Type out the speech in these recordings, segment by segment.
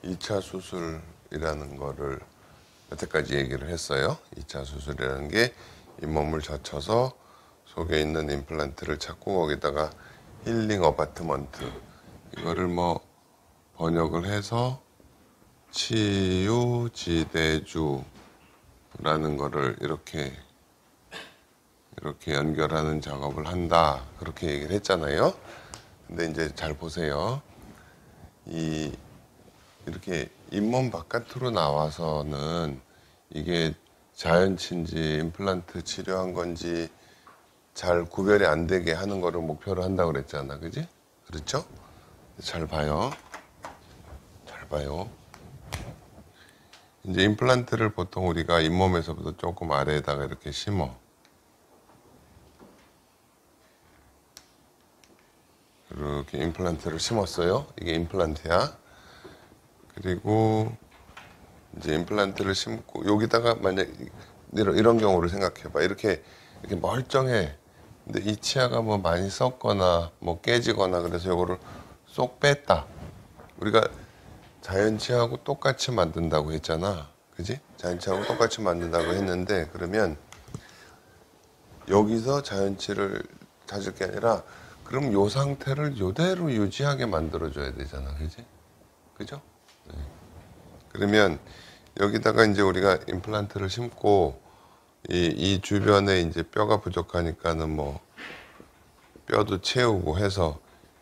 2차 수술이라는 거를 여태까지 얘기를 했어요. 2차 수술이라는 게 잇몸을 젖혀서 속에 있는 임플란트를 찾고 거기다가 힐링 어바트먼트, 이거를 뭐 번역을 해서 치유지대주라는 거를 이렇게 연결하는 작업을 한다, 그렇게 얘기를 했잖아요. 근데 이제 잘 보세요. 이렇게 잇몸 바깥으로 나와서는 이게 자연치인지 임플란트 치료한 건지 잘 구별이 안 되게 하는 거를 목표로 한다고 그랬잖아. 그지? 그렇죠? 잘 봐요. 잘 봐요. 이제 임플란트를 보통 우리가 잇몸에서부터 조금 아래에다가 이렇게 심어. 이렇게 임플란트를 심었어요. 이게 임플란트야. 그리고 이제 임플란트를 심고 여기다가 만약 이런 경우를 생각해봐. 이렇게 멀쩡해. 근데 이 치아가 뭐 많이 썩거나 뭐 깨지거나 그래서 요거를 쏙 뺐다. 우리가 자연치하고 똑같이 만든다고 했잖아. 그지? 자연치하고 똑같이 만든다고 했는데, 그러면 여기서 자연치를 찾을 게 아니라 그럼 요 상태를 요대로 유지하게 만들어줘야 되잖아. 그지? 그죠? 네. 그러면 여기다가 이제 우리가 임플란트를 심고 이 주변에 이제 뼈가 부족하니까는 뭐 뼈도 채우고 해서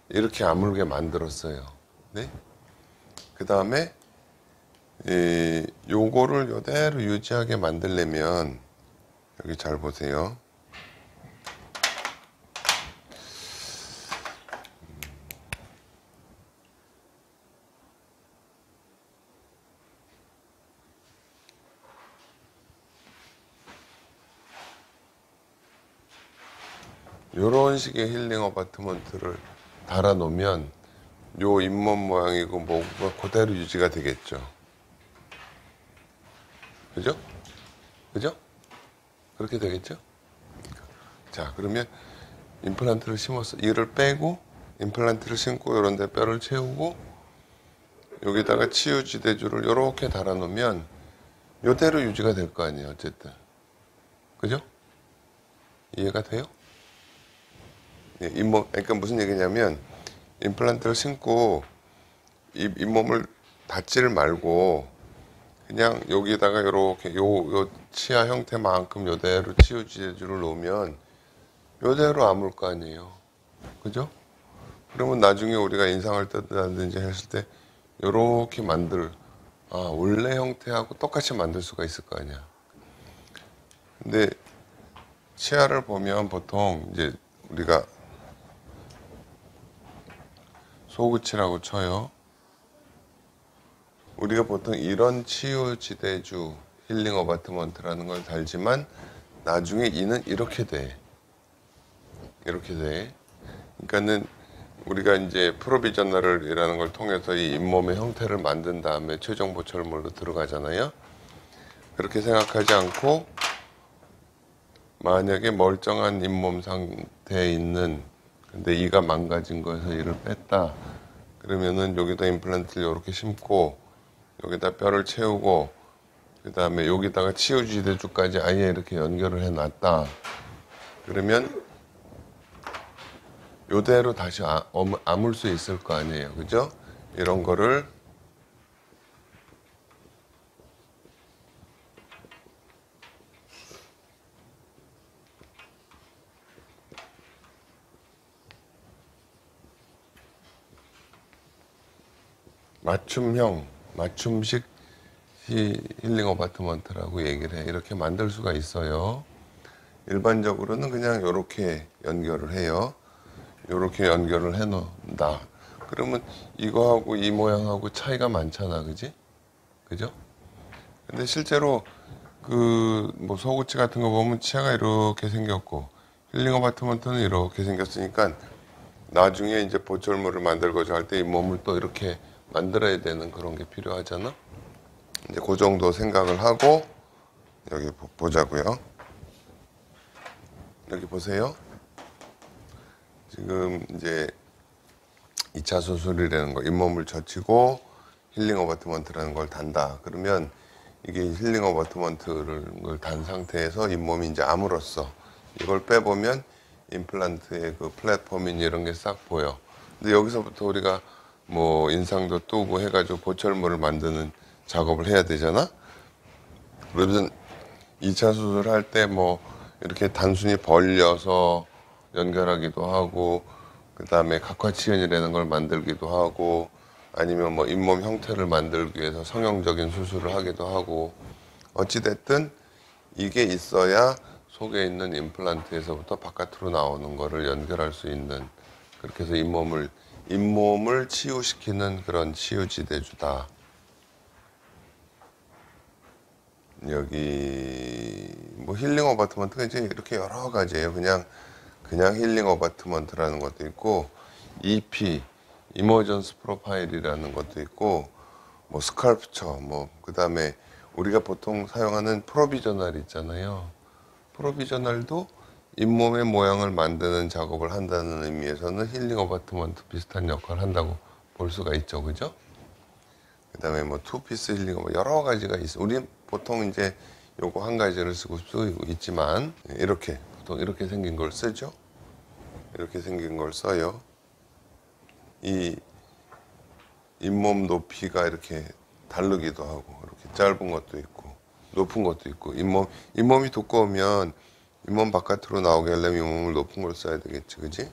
이렇게 아물게 만들었어요. 네? 그 다음에 요거를 요대로 유지하게 만들려면 여기 잘 보세요. 요런 식의 힐링 어바트먼트를 달아 놓으면 요 잇몸 모양이고 뭐가 그대로 유지가 되겠죠. 그죠? 그죠? 그렇게 되겠죠? 자, 그러면 임플란트를 심었어. 이를 빼고 임플란트를 심고 이런 데 뼈를 채우고 여기다가 치유지대주를 이렇게 달아 놓으면 요대로 유지가 될 거 아니에요. 어쨌든. 그죠? 이해가 돼요? 예, 잇몸, 그러니까 무슨 얘기냐면 임플란트를 심고 잇몸을 닫지를 말고 그냥 여기다가 이렇게 요 치아 형태만큼 요대로 치유지대주를 놓으면 요대로 아물 거 아니에요. 그죠? 그러면 나중에 우리가 인상을 뜯든지 했을 때 요렇게 원래 형태하고 똑같이 만들 수가 있을 거 아니야. 근데 치아를 보면 보통 이제 우리가 소구치라고 쳐요. 우리가 보통 이런 치유지대주 힐링 어바트먼트라는 걸 달지만 나중에 이는 이렇게 돼. 이렇게 돼. 그러니까는 우리가 이제 프로비저널이라는 걸 통해서 이 잇몸의 형태를 만든 다음에 최종 보철물로 들어가잖아요. 그렇게 생각하지 않고 만약에 멀쩡한 잇몸 상태에 있는, 근데 이가 망가진 거에서 이를 뺐다. 그러면은 여기다 임플란트를 이렇게 심고 여기다 뼈를 채우고 그 다음에 여기다가 치유지대주까지 아예 이렇게 연결을 해놨다. 그러면 요대로 다시 아물 수 있을 거 아니에요. 그죠? 이런 거를 맞춤식 힐링 어바트먼트라고 얘기를 해. 이렇게 만들 수가 있어요. 일반적으로는 그냥 이렇게 연결을 해요. 이렇게 연결을 해 놓는다. 그러면 이거하고 이 모양하고 차이가 많잖아. 그지? 그죠? 근데 실제로 뭐 소구치 같은 거 보면 치아가 이렇게 생겼고 힐링 어바트먼트는 이렇게 생겼으니까 나중에 이제 보철물을 만들고자 할 때 이 몸을 또 이렇게 만들어야 되는 그런 게 필요하잖아. 이제 그 정도 생각을 하고 여기 보자고요. 여기 보세요. 지금 이제 2차 수술이라는 거, 잇몸을 젖히고 힐링 어바트먼트라는 걸 단다. 그러면 이게 힐링 어바트먼트를 단 상태에서 잇몸이 이제 암으로써 이걸 빼보면 임플란트의 그 플랫폼이니 이런 게 싹 보여. 근데 여기서부터 우리가 뭐 인상도 뜨고 해가지고 보철물을 만드는 작업을 해야 되잖아. 그러면 2차 수술할 때 뭐 이렇게 단순히 벌려서 연결하기도 하고, 그 다음에 각화치연이라는 걸 만들기도 하고, 아니면 뭐 잇몸 형태를 만들기 위해서 성형적인 수술을 하기도 하고, 어찌됐든 이게 있어야 속에 있는 임플란트에서부터 바깥으로 나오는 거를 연결할 수 있는, 그렇게 해서 잇몸을 치유시키는 그런 치유지대주다. 여기 뭐 힐링 어바트먼트가 이제 이렇게 여러 가지예요. 그냥 힐링 어바트먼트라는 것도 있고, EP 이머전스 프로파일이라는 것도 있고, 뭐 스컬프처, 뭐 그다음에 우리가 보통 사용하는 프로비저널 있잖아요. 프로비저널도 잇몸의 모양을 만드는 작업을 한다는 의미에서는 힐링 어바트먼트 비슷한 역할을 한다고 볼 수가 있죠, 그죠? 그다음에 뭐 투피스 힐링 뭐 여러 가지가 있어. 우리 보통 이제 요거 한 가지를 쓰고 있지만 이렇게 보통 이렇게 생긴 걸 쓰죠. 이렇게 생긴 걸 써요. 이 잇몸 높이가 이렇게 다르기도 하고, 이렇게 짧은 것도 있고 높은 것도 있고, 잇몸이 두꺼우면 잇몸 바깥으로 나오게 하려면 잇몸을 높은 걸 써야 되겠지, 그지?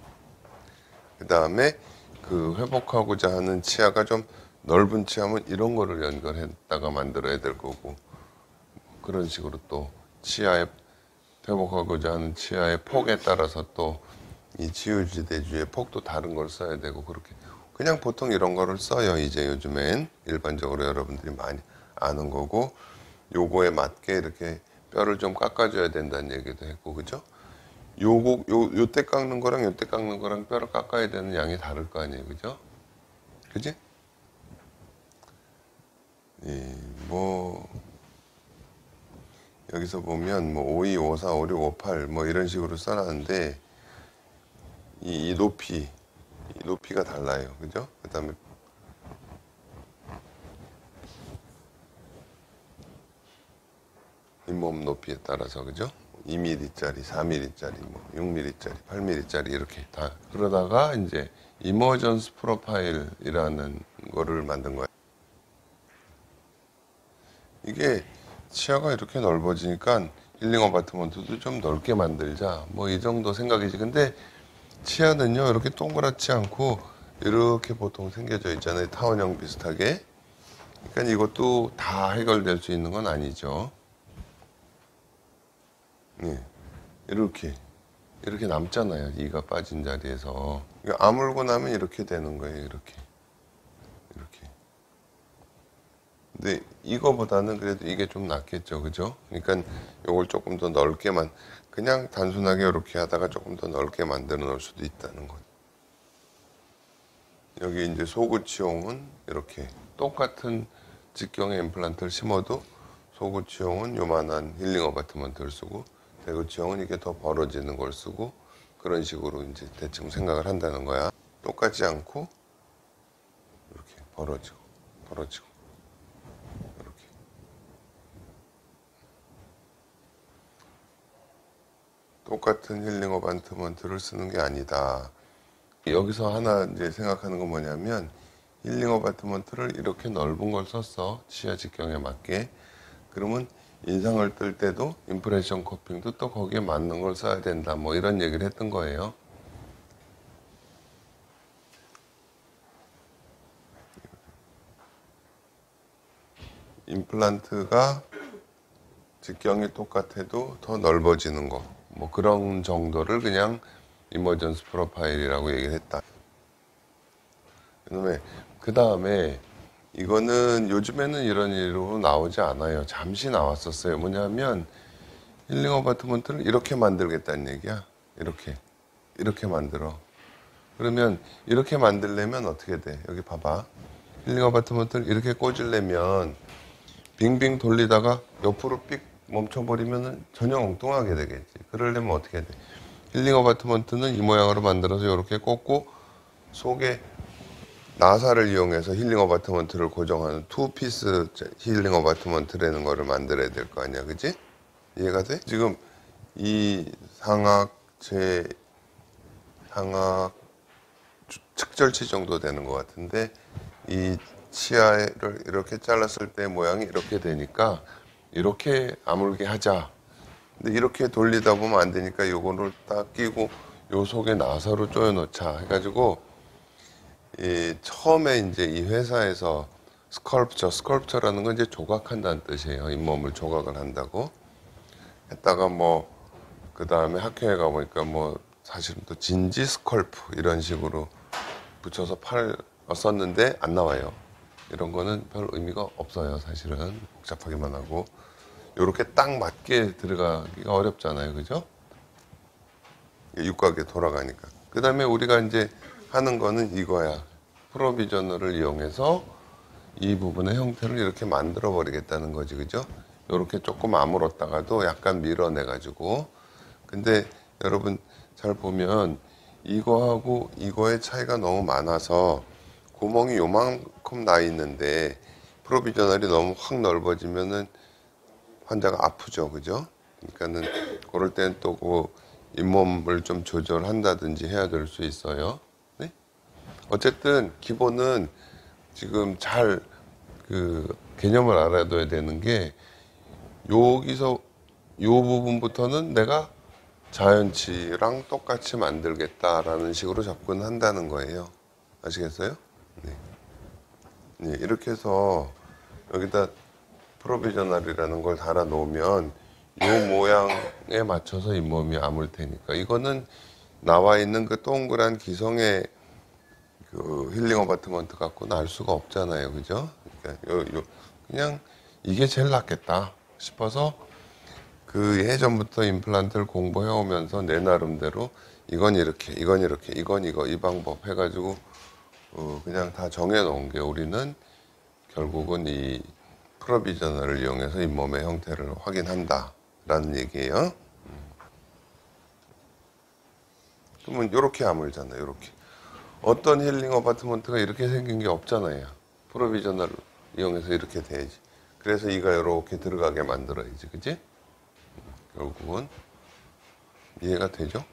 그 다음에 그 회복하고자 하는 치아가 좀 넓은 치아면 이런 거를 연결했다가 만들어야 될 거고, 그런 식으로 또 치아의 회복하고자 하는 치아의 폭에 따라서 또 이 치유지대주의 폭도 다른 걸 써야 되고, 그렇게 그냥 보통 이런 거를 써요. 이제 요즘엔 일반적으로 여러분들이 많이 아는 거고, 요거에 맞게 이렇게 뼈를 좀 깎아줘야 된다는 얘기도 했고, 그죠? 요때 깎는 거랑 요때 깎는 거랑 뼈를 깎아야 되는 양이 다를 거 아니에요, 그죠? 그지? 뭐 여기서 보면 뭐 52, 54, 56, 58 뭐 이런 식으로 써놨는데, 이 높이가 달라요, 그죠? 그 다음에 잇몸 높이에 따라서, 그죠? 2mm짜리, 4mm짜리, 뭐 6mm짜리, 8mm짜리 이렇게 다. 그러다가 이제 이머전스 프로파일이라는 거를 만든 거예요. 이게 치아가 이렇게 넓어지니까 힐링 어바트먼트도 좀 넓게 만들자, 뭐 이 정도 생각이지. 근데 치아는요 이렇게 동그랗지 않고 이렇게 보통 생겨져 있잖아요, 타원형 비슷하게. 그러니까 이것도 다 해결될 수 있는 건 아니죠. 네, 이렇게 남잖아요, 이가 빠진 자리에서. 아물고 나면 이렇게 되는 거예요, 이렇게. 근데 이거보다는 그래도 이게 좀 낫겠죠, 그죠? 그러니까 이걸 조금 더 넓게만, 그냥 단순하게 이렇게 하다가 조금 더 넓게 만들어 놓을 수도 있다는 거죠. 여기 이제 소구치용은 이렇게 똑같은 직경의 임플란트를 심어도, 소구치용은 요만한 힐링 어바트먼트를 쓰고, 대구치용은 이게 더 벌어지는 걸 쓰고, 그런 식으로 이제 대충 생각을 한다는 거야. 똑같지 않고 이렇게 벌어지고 이렇게. 똑같은 힐링 어바트먼트를 쓰는 게 아니다. 여기서 하나 이제 생각하는 건 뭐냐면, 힐링 어바트먼트를 이렇게 넓은 걸 썼어, 치아 직경에 맞게. 그러면 인상을 뜰 때도 임프레션 코핑도 또 거기에 맞는 걸 써야 된다, 뭐 이런 얘기를 했던 거예요. 임플란트가 직경이 똑같아도 더 넓어지는 거, 뭐 그런 정도를 그냥 이머전스 프로파일이라고 얘기를 했다. 그 다음에 이거는 요즘에는 이런 일로 나오지 않아요. 잠시 나왔었어요. 뭐냐면 힐링 어바트먼트를 이렇게 만들겠다는 얘기야. 이렇게 만들어. 그러면 이렇게 만들려면 어떻게 돼? 여기 봐봐. 힐링 어바트먼트를 이렇게 꽂으려면 빙빙 돌리다가 옆으로 삑 멈춰버리면 전혀 엉뚱하게 되겠지. 그러려면 어떻게 돼? 힐링 어바트먼트는 이 모양으로 만들어서 이렇게 꽂고, 속에 나사를 이용해서 힐링 어바트먼트를 고정하는 투피스 힐링 어바트먼트라는 거를 만들어야 될 거 아니야, 그지? 이해가 돼? 지금 이 상악, 상악 측절치 정도 되는 것 같은데 이 치아를 이렇게 잘랐을 때 모양이 이렇게 되니까 이렇게 아물게 하자. 근데 이렇게 돌리다 보면 안 되니까 요거를 딱 끼고 요 속에 나사로 조여 놓자 해가지고 처음에 이제 이 회사에서 스컬프처라는 건 이제 조각한다는 뜻이에요. 잇몸을 조각을 한다고 했다가 뭐 그 다음에 학교에 가보니까 뭐 사실은 또 진지 스컬프 이런 식으로 붙여서 썼는데 안 나와요. 이런 거는 별 의미가 없어요. 사실은 복잡하기만 하고 요렇게 딱 맞게 들어가기가 어렵잖아요. 그죠? 육각에 돌아가니까. 그 다음에 우리가 이제 하는 거는 이거야. 프로비저너를 이용해서 이 부분의 형태를 이렇게 만들어 버리겠다는 거지. 그죠? 요렇게 조금 아물었다가도 약간 밀어내가지고. 근데 여러분 잘 보면 이거하고 이거의 차이가 너무 많아서 구멍이 요만큼 나 있는데 프로비저널이 너무 확 넓어지면은 환자가 아프죠. 그죠? 그러니까는 그럴 때는 또 그 잇몸을 좀 조절한다든지 해야 될 수 있어요. 네? 어쨌든 기본은 지금 잘 그 개념을 알아둬야 되는 게 여기서 요 부분부터는 내가 자연치랑 똑같이 만들겠다라는 식으로 접근한다는 거예요. 아시겠어요? 네. 네, 이렇게 해서 여기다 프로비저널이라는 걸 달아 놓으면 요 모양에 맞춰서 잇몸이 아물 테니까 이거는 나와 있는 그 동그란 기성의 그 힐링 어바트먼트 갖고는 알 수가 없잖아요. 그죠? 그러니까 그냥 이게 제일 낫겠다 싶어서 그 예전부터 임플란트를 공부해 오면서 내 나름대로 이건 이렇게, 이건 이렇게, 이건 이거, 이 방법 해가지고 그냥 다 정해 놓은 게 우리는 결국은 이 프로비저널을 이용해서 잇몸의 형태를 확인한다 라는 얘기예요. 그러면 이렇게 아물잖아요. 이렇게. 어떤 힐링 어파트먼트가 이렇게 생긴 게 없잖아요. 프로비저널을 이용해서 이렇게 돼야지. 그래서 이가 이렇게 들어가게 만들어야지. 그지? 결국은 이해가 되죠?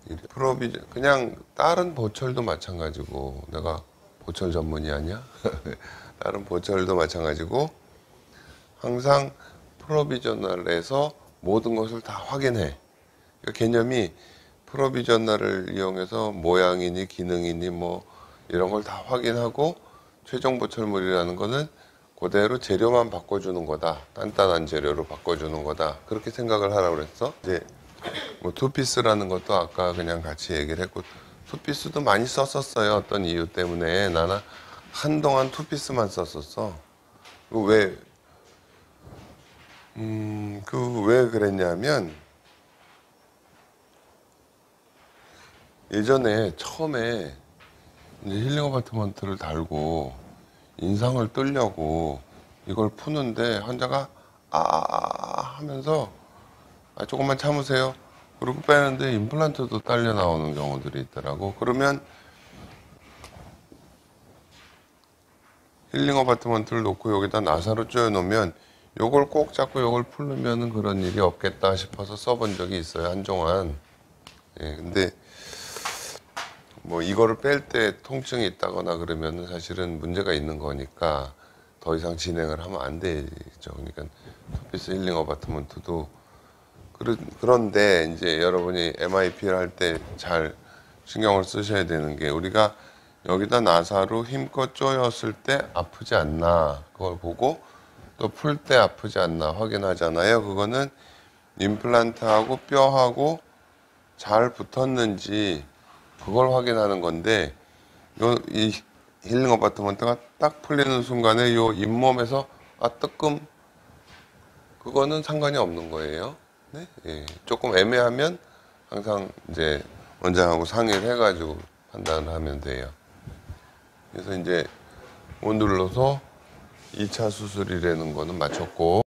네. 그냥 다른 보철도 마찬가지고 내가 보철 전문이 아니야? 다른 보철도 마찬가지고 항상 프로비저널에서 모든 것을 다 확인해. 그러니까 개념이 프로비저널을 이용해서 모양이니 기능이니 뭐 이런 걸 다 확인하고 최종 보철물이라는 거는 그대로 재료만 바꿔주는 거다. 단단한 재료로 바꿔주는 거다. 그렇게 생각을 하라고 그랬어. 이제 뭐 투피스라는 것도 아까 그냥 같이 얘기를 했고 투피스도 많이 썼었어요. 어떤 이유 때문에 나는 한동안 투피스만 썼었어. 왜 그랬냐면 예전에 처음에 이제 힐링 어파트먼트를 달고 인상을 뜨려고 이걸 푸는데 환자가 하면서 조금만 참으세요. 그리고 빼는데 임플란트도 딸려 나오는 경우들이 있더라고. 그러면 힐링 어파트먼트를 놓고 여기다 나사로 쪼여 놓으면 요걸 꼭 잡고 요걸 풀르면 그런 일이 없겠다 싶어서 써본 적이 있어요. 한동안. 예, 근데 뭐 이거를 뺄 때 통증이 있다거나 그러면 사실은 문제가 있는 거니까 더 이상 진행을 하면 안 되죠. 그러니까 투피스 힐링 어바트먼트도 그런데 이제 여러분이 MIP를 할 때 잘 신경을 쓰셔야 되는 게 우리가 여기다 나사로 힘껏 조였을 때 아프지 않나 그걸 보고 또 풀 때 아프지 않나 확인하잖아요. 그거는 임플란트하고 뼈하고 잘 붙었는지 그걸 확인하는 건데 이 힐링 어파트먼트가 딱 풀리는 순간에 요 잇몸에서 뜨끔 그거는 상관이 없는 거예요. 네? 예. 조금 애매하면 항상 이제 원장하고 상의를 해가지고 판단을 하면 돼요. 그래서 이제 못 눌러서 2차 수술이라는 거는 마쳤고